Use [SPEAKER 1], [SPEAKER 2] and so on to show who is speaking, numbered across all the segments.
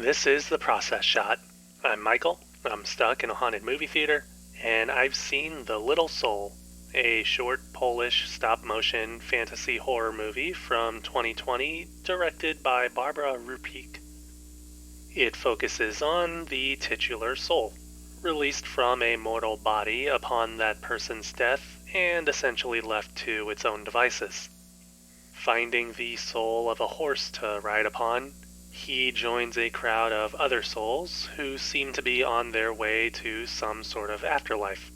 [SPEAKER 1] This is The Process Shot. I'm Michael. I'm stuck in a haunted movie theater, and I've seen The Little Soul, a short Polish stop-motion fantasy horror movie from 2020 directed by Barbara Rupik. It focuses on the titular soul, released from a mortal body upon that person's death and essentially left to its own devices. Finding the soul of a horse to ride upon, he joins a crowd of other souls who seem to be on their way to some sort of afterlife.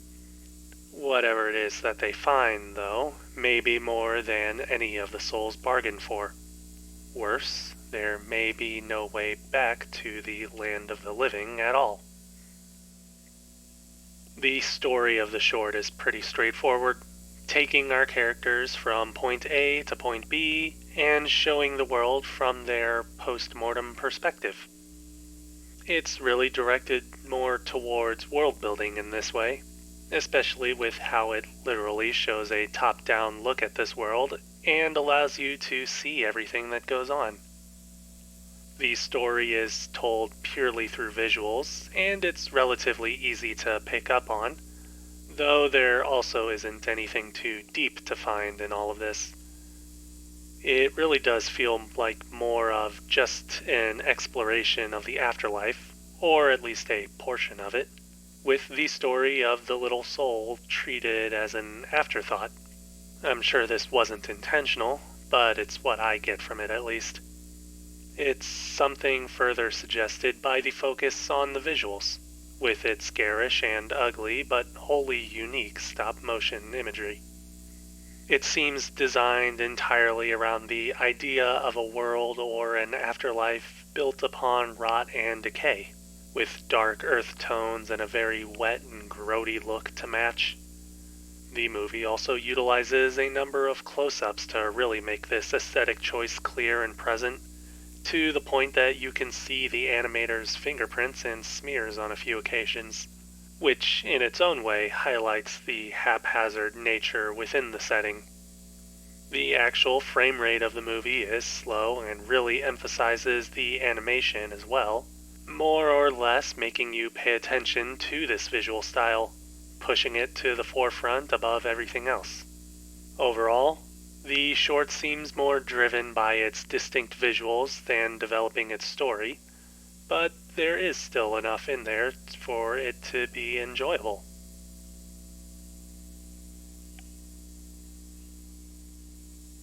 [SPEAKER 1] Whatever it is that they find, though, may be more than any of the souls bargained for. Worse, there may be no way back to the land of the living at all. The story of the short is pretty straightforward, taking our characters from point A to point B and showing the world from their post-mortem perspective. It's really directed more towards world building in this way, especially with how it literally shows a top-down look at this world and allows you to see everything that goes on. The story is told purely through visuals, and it's relatively easy to pick up on, though there also isn't anything too deep to find in all of this. It really does feel like more of just an exploration of the afterlife, or at least a portion of it, with the story of the little soul treated as an afterthought. I'm sure this wasn't intentional, but it's what I get from it at least. It's something further suggested by the focus on the visuals, with its garish and ugly but wholly unique stop-motion imagery. It seems designed entirely around the idea of a world or an afterlife built upon rot and decay, with dark earth tones and a very wet and grody look to match. The movie also utilizes a number of close-ups to really make this aesthetic choice clear and present, to the point that you can see the animator's fingerprints and smears on a few occasions, which in its own way highlights the haphazard nature within the setting. The actual frame rate of the movie is slow and really emphasizes the animation as well, more or less making you pay attention to this visual style, pushing it to the forefront above everything else. Overall, the short seems more driven by its distinct visuals than developing its story, but there is still enough in there for it to be enjoyable.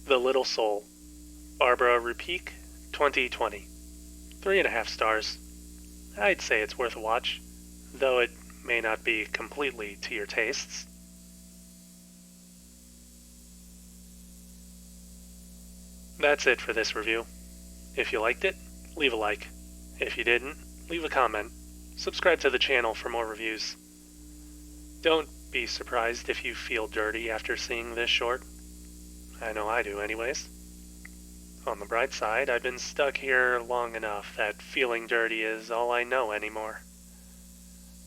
[SPEAKER 1] The Little Soul, Barbara Rupik, 2020. 3.5 stars. I'd say it's worth a watch, though it may not be completely to your tastes. That's it for this review. If you liked it, leave a like. If you didn't, leave a comment. Subscribe to the channel for more reviews. Don't be surprised if you feel dirty after seeing this short. I know I do anyways. On the bright side, I've been stuck here long enough that feeling dirty is all I know anymore.